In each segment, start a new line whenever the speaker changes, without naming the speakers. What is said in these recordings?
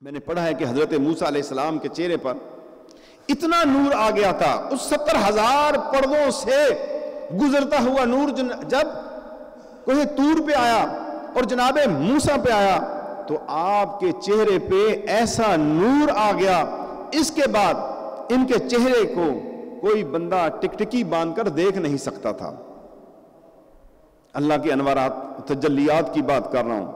میں نے پڑھا ہے کہ حضرت موسیٰ علیہ السلام کے چہرے پر اتنا نور آ گیا تھا، اس 70,000 پردوں سے گزرتا ہوا نور جب کوہ طور پہ آیا اور جناب موسیٰ پہ آیا تو آپ کے چہرے پہ ایسا نور آ گیا، اس کے بعد ان کے چہرے کو کوئی بندہ ٹکٹکی باندھ کر دیکھ نہیں سکتا تھا۔ اللہ کے انوارات تجلیات کی بات کر رہا ہوں،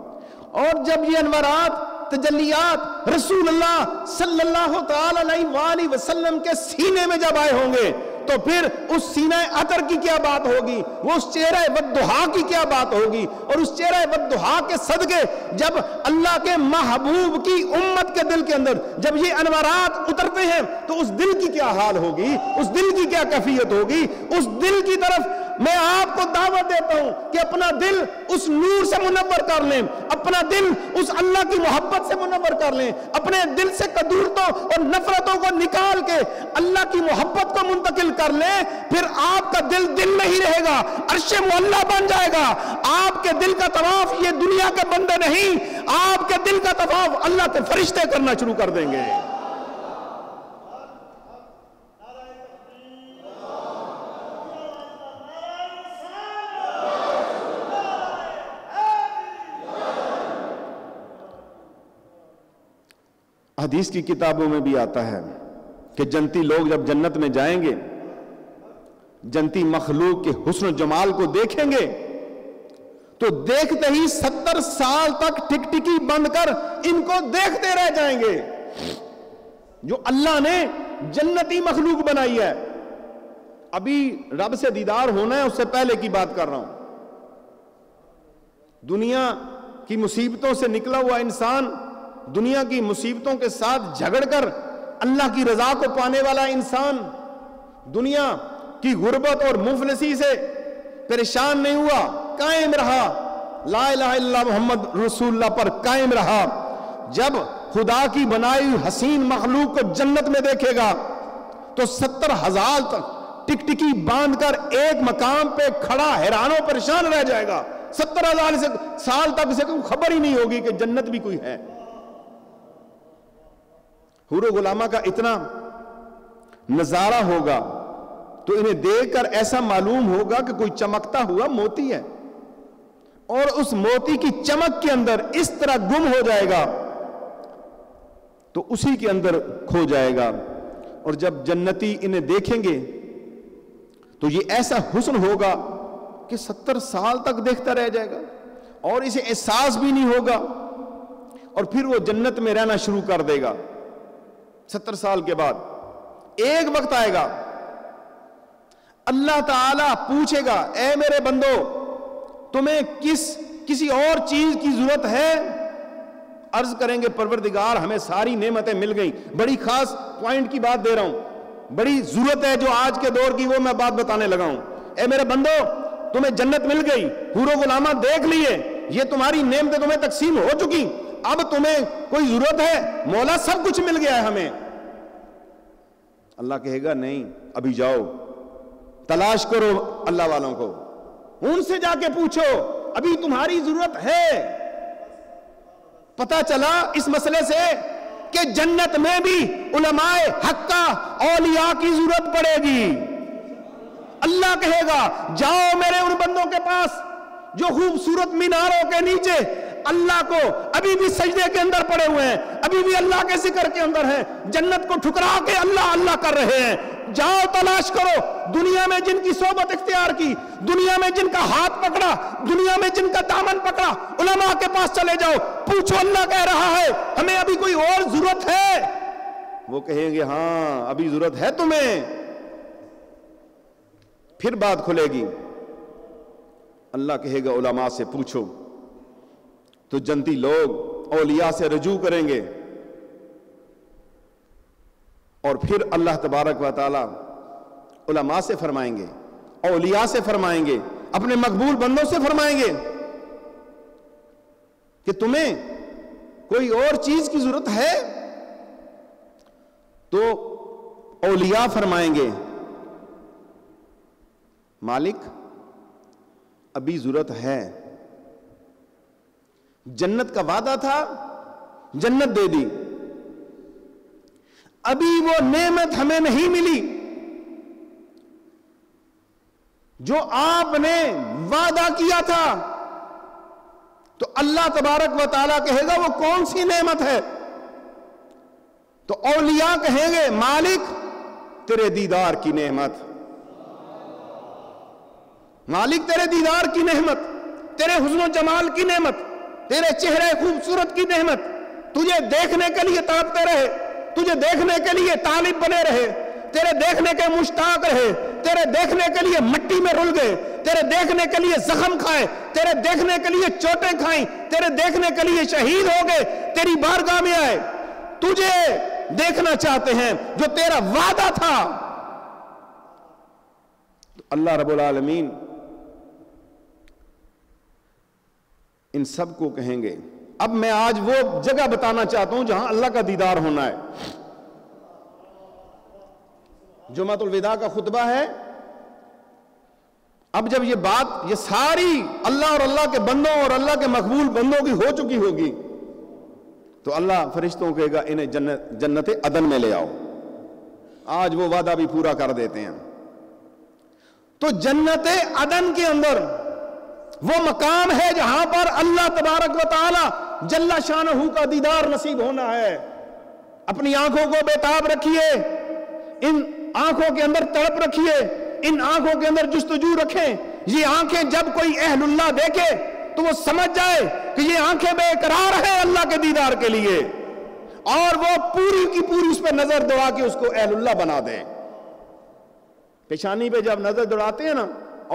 اور جب یہ انوارات تجلیات رسول اللہ صلی اللہ تعالی علیہ وآلہ وسلم کے سینے میں جب آئے ہوں گے تو پھر اس سینہ عطر کی کیا بات ہوگی، وہ اس چہرہ والضحا کی کیا بات ہوگی، اور اس چہرہ والضحا کے صدقے جب اللہ کے محبوب کی امت کے دل کے اندر جب یہ انوارات اترتے ہیں تو اس دل کی کیا حال ہوگی، اس دل کی کیا کیفیت ہوگی۔ اس دل کی طرف میں آپ کو دعوت دیتا ہوں کہ اپنا دل اس نور سے منور کر لیں، اپنا دل اس اللہ کی محبت سے منور کر لیں، اپنے دل سے کدورتوں اور نفرتوں کو نکال کے اللہ کی محبت کو منتقل کر لیں، پھر آپ کا دل دل نہیں رہے گا، عرش معلیٰ بن جائے گا۔ آپ کے دل کا طواف یہ دنیا کے بندے نہیں، آپ کے دل کا طواف اللہ کے فرشتے کرنا شروع کر دیں گے۔ حدیث کی کتابوں میں بھی آتا ہے کہ جنتی لوگ جب جنت میں جائیں گے، جنتی مخلوق کے حسن و جمال کو دیکھیں گے تو دیکھتے ہی 70 سال تک ٹکٹکی بند کر ان کو دیکھتے رہ جائیں گے۔ جو اللہ نے جنتی مخلوق بنائی ہے، ابھی رب سے دیدار ہونا ہے، اس سے پہلے کی بات کر رہا ہوں۔ دنیا کی مصیبتوں سے نکلا ہوا انسان، دنیا کی مصیبتوں کے ساتھ جھگڑ کر اللہ کی رضا کو پانے والا انسان، دنیا کی غربت اور مفلسی سے پریشان نہیں ہوا، قائم رہا، لا الہ الا اللہ محمد رسول اللہ پر قائم رہا۔ جب خدا کی بنائی حسین مخلوق کو جنت میں دیکھے گا تو 70,000 تک ٹکٹکی باندھ کر ایک مقام پہ کھڑا حیران و پریشان رہ جائے گا۔ 70,000 سال تک اسے کوئی خبر ہی نہیں ہوگی کہ جنت بھی کوئی ہے۔ حور و غلامہ کا اتنا نظارہ ہوگا تو انہیں دیکھ کر ایسا معلوم ہوگا کہ کوئی چمکتا ہوا موتی ہے، اور اس موتی کی چمک کے اندر اس طرح گم ہو جائے گا تو اسی کے اندر کھو جائے گا۔ اور جب جنتی انہیں دیکھیں گے تو یہ ایسا حسن ہوگا کہ 70 سال تک دیکھتا رہ جائے گا اور اسے احساس بھی نہیں ہوگا، اور پھر وہ جنت میں رہنا شروع کر دے گا۔ 70 سال کے بعد ایک وقت آئے گا، اللہ تعالیٰ پوچھے گا، اے میرے بندو تمہیں کسی اور چیز کی ضرورت ہے؟ عرض کریں گے پروردگار ہمیں ساری نعمتیں مل گئیں۔ بڑی خاص پوائنٹ کی بات دے رہا ہوں، بڑی ضرورت ہے جو آج کے دور کی، وہ میں بات بتانے لگا ہوں۔ اے میرے بندو تمہیں جنت مل گئی، حور و غلامہ دیکھ لیے، یہ تمہاری نعمتیں تمہیں تقسیم ہو چکی، اب تمہیں کوئی ضرورت ہے؟ مولا سب کچھ مل گیا ہے ہمیں۔ اللہ کہے گا نہیں، ابھی جاؤ تلاش کرو اللہ والوں کو، ان سے جا کے پوچھو، ابھی تمہاری ضرورت ہے۔ پتہ چلا اس مسئلے سے کہ جنت میں بھی علماء حقہ اولیاء کی ضرورت پڑے گی۔ اللہ کہے گا جاؤ میرے ان بندوں کے پاس جو خوبصورت میناروں کے نیچے اللہ کو ابھی بھی سجدے کے اندر پڑے ہوئے ہیں، ابھی بھی اللہ کے ذکر کے اندر ہیں، جنت کو ٹھکرا کے اللہ اللہ کر رہے ہیں۔ جاؤ تلاش کرو، دنیا میں جن کی صحبت اختیار کی، دنیا میں جن کا ہاتھ پکڑا، دنیا میں جن کا دامن پکڑا، علماء کے پاس چلے جاؤ، پوچھو اللہ کہہ رہا ہے ہمیں ابھی کوئی اور ضرورت ہے؟ وہ کہیں گے ہاں ابھی ضرورت ہے تمہیں۔ پھر بات کھلے گی، اللہ کہے گا علماء سے پوچھو، تو جنتی لوگ اولیاء سے رجوع کریں گے، اور پھر اللہ تبارک و تعالی علماء سے فرمائیں گے، اولیاء سے فرمائیں گے، اپنے مقبول بندوں سے فرمائیں گے کہ تمہیں کوئی اور چیز کی ضرورت ہے؟ تو اولیاء فرمائیں گے مالک ابھی ضرورت ہے، جنت کا وعدہ تھا، جنت دے دی، ابھی وہ نعمت ہمیں نہیں ملی جو آپ نے وعدہ کیا تھا، تو اللہ تبارک و تعالیٰ کہے گا وہ کون سی نعمت ہے؟ تو اولیاء کہیں گے مالک تیرے دیدار کی نعمت، مالک تیرے دیدار کی نعمت، تیرے حسن و جمال کی نعمت، تیرے چہرے خوبصورت کی نعمت، تجھے دیکھنے کے لیے تڑپتے رہے، تجھے دیکھنے کے لیے طالب بنے رہے، تیرے دیکھنے کے مشتاق رہے، تیرے دیکھنے کے لیے مٹی میں رل گئے، تیرے دیکھنے کے لیے زخم کھائے، تیرے دیکھنے کے لیے چوٹیں کھائیں، تیرے دیکھنے کے لیے شہید ہو گئے، تیری بارگاہ میں آئے، تجھے دیکھنا چاہتے ہیں جو تیرا وعدہ تھا۔ اللہ رب العالمین ان سب کو کہیں گے۔ اب میں آج وہ جگہ بتانا چاہتا ہوں جہاں اللہ کا دیدار ہونا ہے۔ جمعۃ الوداع کا خطبہ ہے۔ اب جب یہ بات، یہ ساری اللہ اور اللہ کے بندوں اور اللہ کے مقبول بندوں کی ہو چکی ہوگی، تو اللہ فرشتوں کہے گا انہیں جنت عدن میں لے آؤ۔ آج وہ وعدہ بھی پورا کر دیتے ہیں۔ تو جنت عدن کے اندر وہ مقام ہے جہاں پر اللہ تبارک و تعالی جل شانہ کا دیدار نصیب ہونا ہے۔ اپنی آنکھوں کو بےتاب رکھیے، ان آنکھوں کے اندر تڑپ رکھیے، ان آنکھوں کے اندر جستجو رکھیں۔ یہ آنکھیں جب کوئی اہل اللہ دیکھے تو وہ سمجھ جائے کہ یہ آنکھیں بے قرار ہیں اللہ کے دیدار کے لیے، اور وہ پوری کی پوری اس پہ نظر دوڑا کے اس کو اہل اللہ بنا دے۔ پیشانی پہ جب نظر دوڑاتے ہیں نا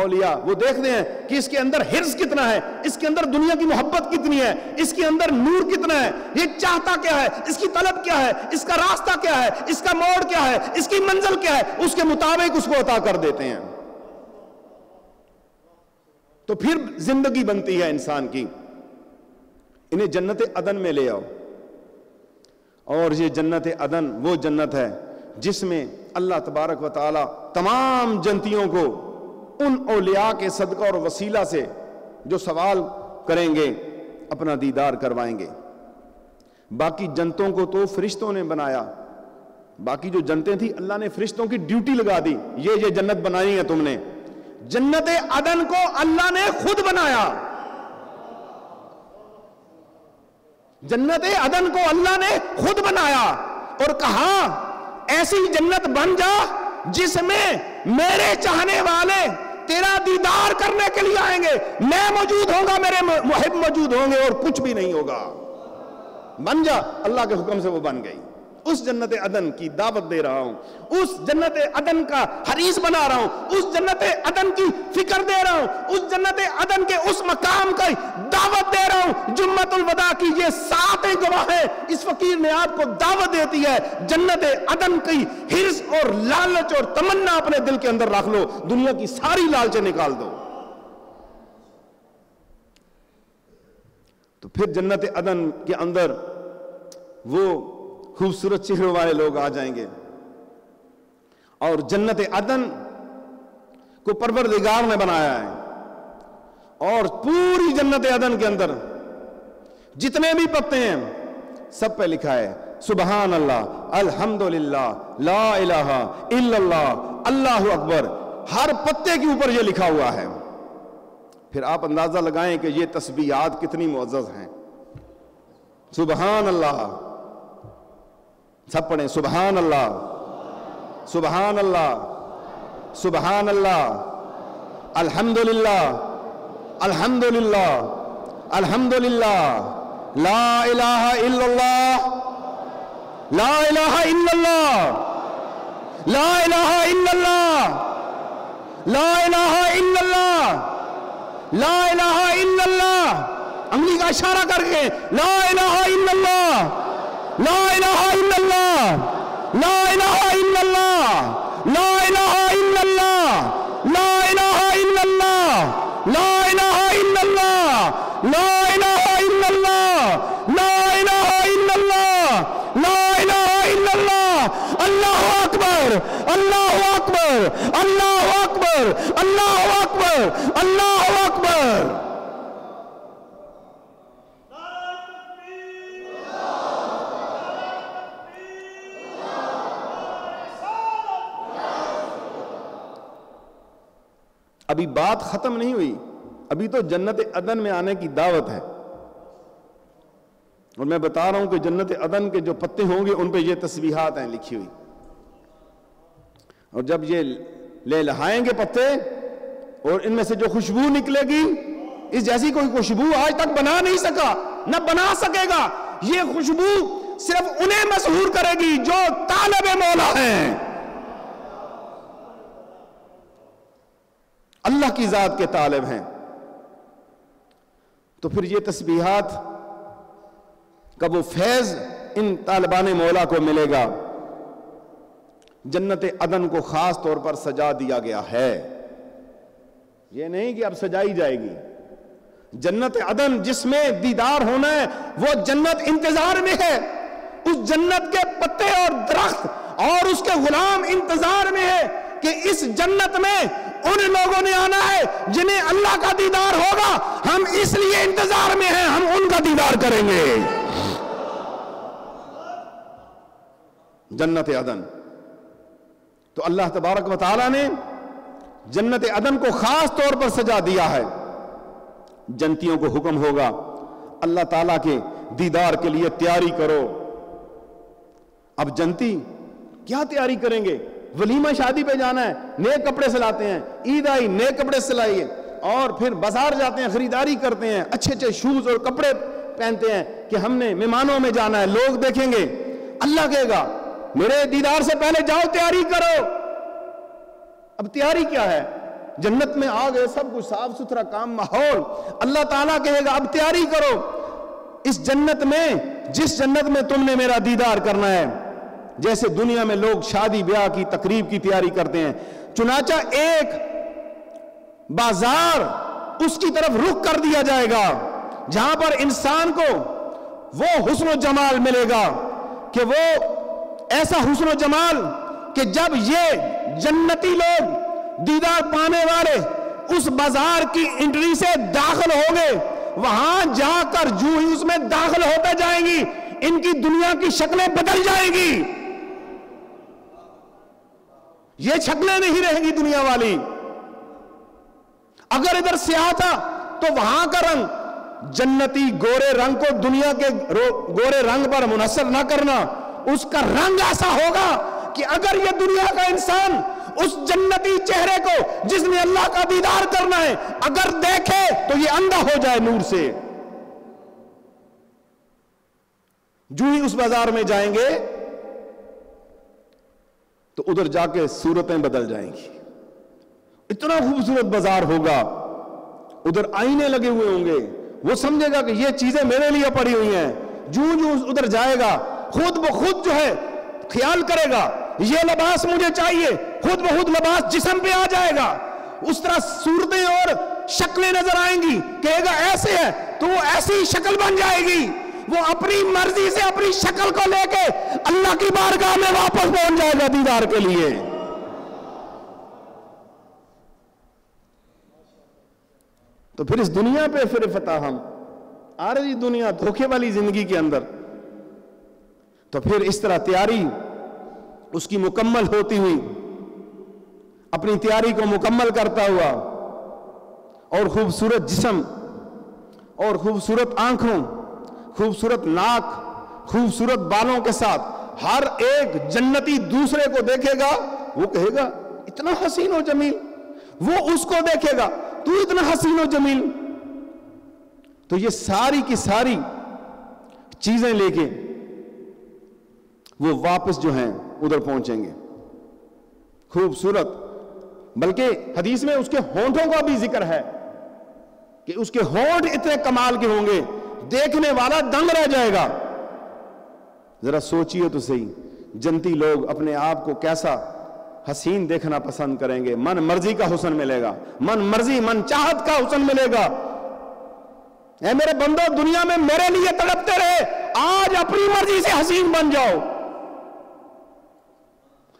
اولیاء، وہ دیکھتے ہیں کہ اس کے اندر حرص کتنا ہے، اس کے اندر دنیا کی محبت کتنی ہے، اس کے اندر نور کتنا ہے، یہ چاہتا کیا ہے، اس کی طلب کیا ہے، اس کا راستہ کیا ہے، اس کا موڑ کیا ہے، اس کی منزل کیا ہے، اس کے مطابق اس کو عطا کر دیتے ہیں۔ تو پھر زندگی بنتی ہے انسان کی۔ انہیں جنت عدن میں لے آؤ، اور یہ جنت عدن وہ جنت ہے جس میں اللہ تبارک و تعالی تمام جنتیوں کو ان اولیاء کے صدقہ اور وسیلہ سے جو سوال کریں گے اپنا دیدار کروائیں گے۔ باقی جنتوں کو تو فرشتوں نے بنایا، باقی جو جنتیں تھیں اللہ نے فرشتوں کی ڈیوٹی لگا دی، یہ جنت بنائی ہے تم نے۔ جنت عدن کو اللہ نے خود بنایا، جنت عدن کو اللہ نے خود بنایا اور کہا ایسی جنت بن جا جس میں میرے چاہنے والے تیرا دیدار کرنے کے لیے آئیں گے، میں موجود ہوں گا، میرے محب موجود ہوں گے، اور کچھ بھی نہیں ہوگا۔ بن جا، اللہ کے حکم سے وہ بن گئی۔ اس جنت عدن کی دعوت دے رہا ہوں، اس جنت عدن کا حریص بنا رہا ہوں، اس جنت عدن کی فکر دے رہا ہوں، اس جنت عدن کے اس مقام کا دعوت دے رہا ہوں۔ جمعۃ الوداع کی یہ 7 گواہیں اس فقیر نے آپ کو دعوت دیتی ہے، جنت عدن کی حرص اور لالچ اور تمنا اپنے دل کے اندر رکھ لو، دنیا کی ساری لالچیں نکال دو۔ تو پھر جنت عدن کے اندر وہ خوبصورت چہروں والے لوگ آ جائیں گے، اور جنت عدن کو پروردگار نے بنایا ہے، اور پوری جنت عدن کے اندر جتنے بھی پتے ہیں سب پہ لکھا ہے سبحان اللہ، الحمدللہ، لا الہ الا اللہ، اللہ اکبر۔ ہر پتے کے اوپر یہ لکھا ہوا ہے۔ پھر آپ اندازہ لگائیں کہ یہ تسبیحات کتنی معزز ہیں۔ سبحان اللہ، سب پڑھیں سبحان اللہ، سبحان اللہ، سبحان اللہ، الحمدللہ، الحمدللہ، الحمدللہ، لا الہ الا اللہ، لا الہ الا اللہ، لا الہ الا اللہ، لا الہ الا اللہ، لا الہ الا اللہ، انگلی کا اشارہ کر کے لا الہ الا اللہ، لا الہ الا اللہ، لا الہ الا اللہ، لا الہ الا اللہ، لا الہ الا اللہ، لا الہ الا اللہ، لا الہ الا اللہ، لا الہ الا اللہ، لا الہ الا اللہ، اللہ اکبر، اللہ اکبر، اللہ اکبر، اللہ اکبر، اللہ اکبر۔ ابھی بات ختم نہیں ہوئی، ابھی تو جنت عدن میں آنے کی دعوت ہے. اور میں بتا رہا ہوں کہ جنت عدن کے جو پتے ہوں گے ان پہ یہ تسبیحات ہیں لکھی ہوئی. اور جب یہ لے لہائیں گے پتے اور ان میں سے جو خوشبو نکلے گی، اس جیسی کوئی خوشبو آج تک بنا نہیں سکا، نہ بنا سکے گا. یہ خوشبو صرف انہیں مسحور کرے گی جو طالب مولا ہیں، اللہ کی ذات کے طالب ہیں. تو پھر یہ تسبیحات کا وہ فیض ان طالبان مولا کو ملے گا. جنت عدن کو خاص طور پر سجا دیا گیا ہے، یہ نہیں کہ اب سجائی جائے گی. جنت عدن جس میں دیدار ہونا ہے وہ جنت انتظار میں ہے. اس جنت کے پتے اور درخت اور اس کے غلام انتظار میں ہے کہ اس جنت میں ان لوگوں نے آنا ہے جنہیں اللہ کا دیدار ہوگا. ہم اس لیے انتظار میں ہیں، ہم ان کا دیدار کریں گے. جنت عدن تو اللہ تبارک و تعالی نے جنت عدن کو خاص طور پر سجا دیا ہے. جنتیوں کو حکم ہوگا اللہ تعالیٰ کے دیدار کے لیے تیاری کرو. اب جنتی کیا تیاری کریں گے؟ ولیمہ شادی پہ جانا ہے، نئے کپڑے سلاتے ہیں. عید آئی، نئے کپڑے سلائیے، اور پھر بازار جاتے ہیں، خریداری کرتے ہیں، اچھے اچھے شوز اور کپڑے پہنتے ہیں کہ ہم نے مہمانوں میں جانا ہے، لوگ دیکھیں گے. اللہ کہے گا میرے دیدار سے پہلے جاؤ تیاری کرو. اب تیاری کیا ہے؟ جنت میں آ گئے، سب کچھ صاف ستھرا کام، ماحول. اللہ تعالیٰ کہے گا اب تیاری کرو. اس جنت میں، جس جنت میں تم نے میرا دیدار کرنا ہے، جیسے دنیا میں لوگ شادی بیاہ کی تقریب کی تیاری کرتے ہیں، چنانچہ ایک بازار اس کی طرف رخ کر دیا جائے گا جہاں پر انسان کو وہ حسن و جمال ملے گا کہ وہ ایسا حسن و جمال کہ جب یہ جنتی لوگ دیدار پانے والے اس بازار کی انٹری سے داخل ہوں گے، وہاں جا کر جو ہی اس میں داخل ہوتے جائیں گی ان کی دنیا کی شکلیں بدل جائیں گی. یہ شکلیں نہیں رہیں گی دنیا والی. اگر ادھر سیاہ تھا تو وہاں کا رنگ جنتی گورے رنگ کو دنیا کے گورے رنگ پر منحصر نہ کرنا. اس کا رنگ ایسا ہوگا کہ اگر یہ دنیا کا انسان اس جنتی چہرے کو جس نے اللہ کا دیدار کرنا ہے اگر دیکھے تو یہ اندھا ہو جائے نور سے. جو ہی اس بازار میں جائیں گے تو ادھر جا کے صورتیں بدل جائیں گی. اتنا خوبصورت بازار ہوگا، ادھر آئینے لگے ہوئے ہوں گے. وہ سمجھے گا کہ یہ چیزیں میرے لیے پڑی ہوئی ہیں. جو ادھر جائے گا خود بخود جو ہے خیال کرے گا یہ لباس مجھے چاہیے، خود بخود لباس جسم پہ آ جائے گا. اس طرح صورتیں اور شکلیں نظر آئیں گی، کہے گا ایسے ہے تو وہ ایسی شکل بن جائے گی. وہ اپنی مرضی سے اپنی شکل کو لے کے اللہ کی بارگاہ میں واپس پہنچ جائے گا دیدار کے لیے. تو پھر اس دنیا پہ پھر فتح ہم آ رہی دنیا دھوکے والی زندگی کے اندر. تو پھر اس طرح تیاری اس کی مکمل ہوتی ہوئی، اپنی تیاری کو مکمل کرتا ہوا، اور خوبصورت جسم اور خوبصورت آنکھوں، خوبصورت ناک، خوبصورت بالوں کے ساتھ ہر ایک جنتی دوسرے کو دیکھے گا. وہ کہے گا اتنا حسین و جمیل. وہ اس کو دیکھے گا تو اتنا حسین و جمیل. تو یہ ساری کی ساری چیزیں لے کے وہ واپس جو ہیں ادھر پہنچیں گے خوبصورت. بلکہ حدیث میں اس کے ہونٹوں کا بھی ذکر ہے کہ اس کے ہونٹ اتنے کمال کے ہوں گے دیکھنے والا دنگ رہ جائے گا. ذرا سوچئے تو صحیح، جنتی لوگ اپنے آپ کو کیسا حسین دیکھنا پسند کریں گے. من مرضی کا حسن ملے گا، من مرضی من چاہت کا حسن ملے گا. اے میرے بندو، دنیا میں میرے لیے تڑپتے رہے، آج اپنی مرضی سے حسین بن جاؤ.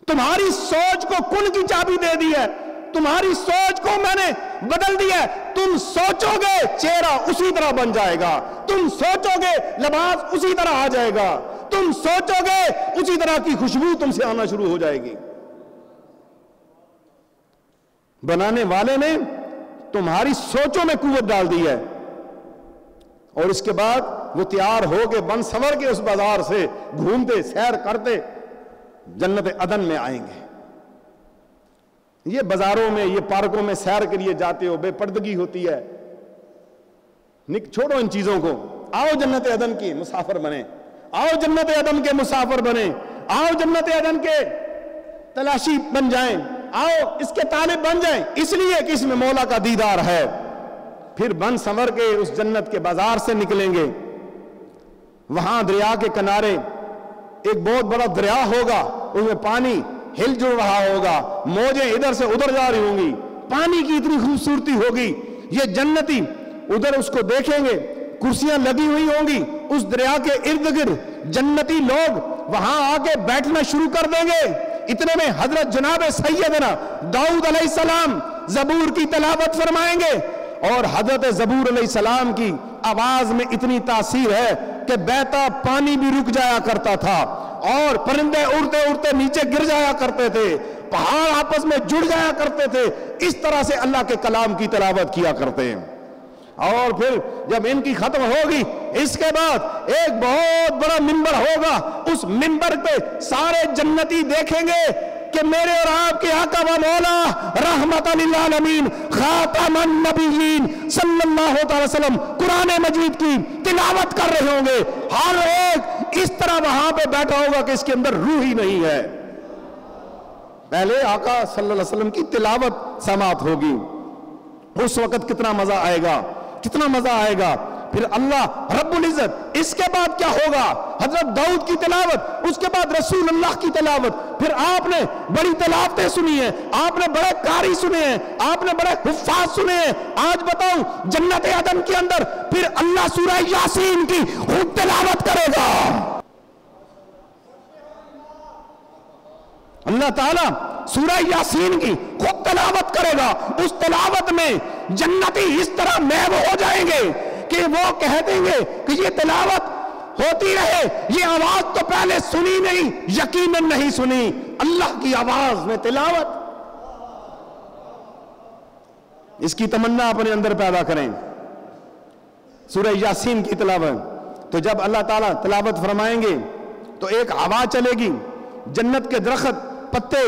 تمہاری سوچ کو کن کی چابی دے دی ہے، تمہاری سوچ کو میں نے بدل دیا ہے. تم سوچو گے چہرہ اسی طرح بن جائے گا، تم سوچو گے لباس اسی طرح آ جائے گا، تم سوچو گے اسی طرح کی خوشبو تم سے آنا شروع ہو جائے گی. بنانے والے نے تمہاری سوچوں میں قوت ڈال دی ہے، اور اس کے بعد وہ تیار ہو کے بن سنور کے اس بازار سے گھومتے سیر کرتے جنت عدن میں آئیں گے۔ یہ بازاروں میں، یہ پارکوں میں سیر کے لیے جاتے ہو، بے پردگی ہوتی ہے، چھوڑو ان چیزوں کو، آؤ جنت عدن کے مسافر بنے، آؤ جنت عدن کے مسافر بنے، آؤ جنت عدن کے تلاشی بن جائیں، آؤ اس کے طالب بن جائیں، اس لیے کہ اس میں مولا کا دیدار ہے۔ پھر بن سنور کے اس جنت کے بازار سے نکلیں گے، وہاں دریا کے کنارے ایک بہت بڑا دریا ہوگا، اس میں پانی ہل جل رہا ہوگا، موجیں ادھر سے ادھر جا رہی ہوں گی، پانی کی اتنی خوبصورتی ہوگی، یہ جنتی ادھر اس کو دیکھیں گے، کرسیاں لگی ہوئی ہوں گی اس دریا کے ارد گرد، جنتی لوگ وہاں آ کے بیٹھنا شروع کر دیں گے۔ اتنے میں حضرت جناب سیدنا داؤد علیہ السلام زبور کی تلاوت فرمائیں گے، اور حضرت زبور علیہ السلام کی آواز میں اتنی تاثیر ہے کہ بہتا پانی بھی رک جایا کرتا تھا، اور پرندے اڑتے اڑتے نیچے گر جایا کرتے تھے، پہاڑ آپس میں جڑ جایا کرتے تھے، اس طرح سے اللہ کے کلام کی تلاوت کیا کرتے ہیں۔ اور پھر جب ان کی ختم ہوگی، اس کے بعد ایک بہت بڑا منبر ہوگا، اس منبر پہ سارے جنتی دیکھیں گے کہ میرے اور آپ کے آقا و مولا رحمت للعالمین خاتم النبیین صلی اللہ علیہ وسلم قرآن مجید کی تلاوت کر رہے ہوں گے، ہر ایک اس طرح وہاں پہ بیٹھا ہوگا کہ اس کے اندر روح ہی نہیں ہے۔ پہلے آقا صلی اللہ علیہ وسلم کی تلاوت سماعت ہوگی، اس وقت کتنا مزہ آئے گا، کتنا مزہ آئے گا۔ پھر اللہ رب العزت، اس کے بعد کیا ہوگا؟ حضرت داؤد کی تلاوت، اس کے بعد رسول اللہ کی تلاوت، پھر آپ نے بڑی تلاوتیں سنی ہیں، آپ نے بڑے قاری سنے ہیں، آپ نے بڑے حفاظ سنے ہیں۔ آج بتاؤں جنت عدن کے اندر پھر اللہ سورہ یاسین کی خود تلاوت کرے گا، اللہ تعالیٰ سورہ یاسین کی خود تلاوت کرے گا۔ اس تلاوت میں جنتی اس طرح محو ہو جائیں گے کہ وہ کہہ دیں گے کہ یہ تلاوت ہوتی رہے، یہ آواز تو پہلے سنی نہیں، یقیناً نہیں سنی، اللہ کی آواز میں تلاوت۔ اس کی تمنا اپنے اندر پیدا کریں، سورہ یاسین کی تلاوت۔ تو جب اللہ تعالیٰ تلاوت فرمائیں گے تو ایک ہوا چلے گی، جنت کے درخت پتے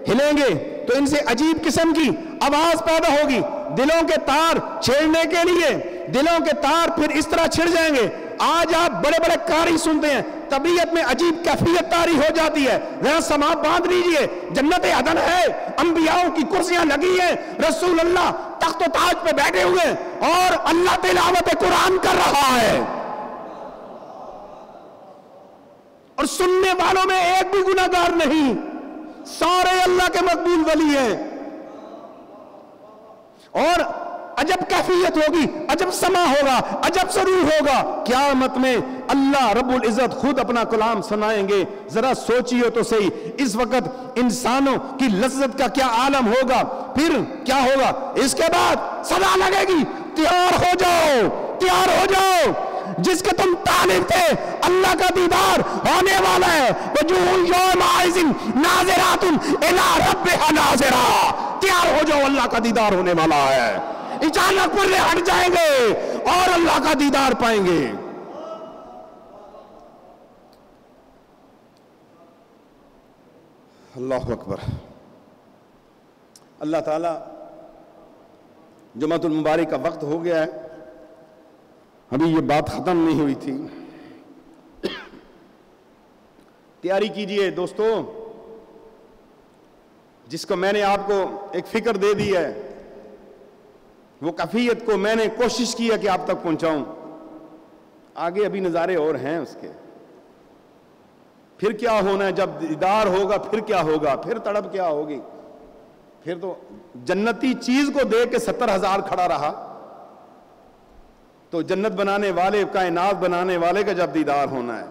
ہلیں گے تو ان سے عجیب قسم کی آواز پیدا ہوگی، دلوں کے تار چھیڑنے کے لیے، دلوں کے تار پھر اس طرح چھڑ جائیں گے۔ آج آپ بڑے بڑے قاری سنتے ہیں، طبیعت میں عجیب کیفیت طاری ہو جاتی ہے، ذرا سماعت باندھ لیجئے، جنت عدن ہے، انبیاءوں کی کرسیاں لگی ہیں، رسول اللہ تخت و تاج پہ بیٹھے ہوئے اور اللہ تلاوت قرآن کر رہا ہے، اور سننے والوں میں ایک بھی گناہگار نہیں، سارے اللہ کے مقبول ولی ہیں۔ اور عجب کیفیت ہوگی، عجب سما ہوگا، عجب سرور ہوگا، قیامت میں اللہ رب العزت خود اپنا کلام سنائیں گے۔ ذرا سوچیے تو صحیح، اس وقت انسانوں کی لذت کا کیا عالم ہوگا، پھر کیا ہوگا؟ اس کے بعد صدا لگے گی، تیار ہو جاؤ، تیار ہو جاؤ، جس کے تم طالب تھے، اللہ کا دیدار ہونے والا ہے۔ وجوہ یومئذ ناظرۃ الی ربھا ناظرہ، تیار ہو جاؤ، اللہ کا دیدار ہونے والا ہے، اچانک پردے ہٹ جائیں گے اور اللہ کا دیدار پائیں گے۔ اللہ اکبر۔ اللہ تعالی، جمعۃ المبارک کا وقت ہو گیا ہے، ابھی یہ بات ختم نہیں ہوئی تھی، تیاری کیجئے دوستو۔ جس کو میں نے آپ کو ایک فکر دے دی ہے، وہ کیفیت کو میں نے کوشش کی ہے کہ آپ تک پہنچاؤں، آگے ابھی نظارے اور ہیں اس کے۔ پھر کیا ہونا ہے جب دیدار ہوگا، پھر کیا ہوگا، پھر تڑپ کیا ہوگی، پھر تو جنتی چیز کو دیکھ کے 70,000 کھڑا رہا، تو جنت بنانے والے، کائنات بنانے والے کا جب دیدار ہونا ہے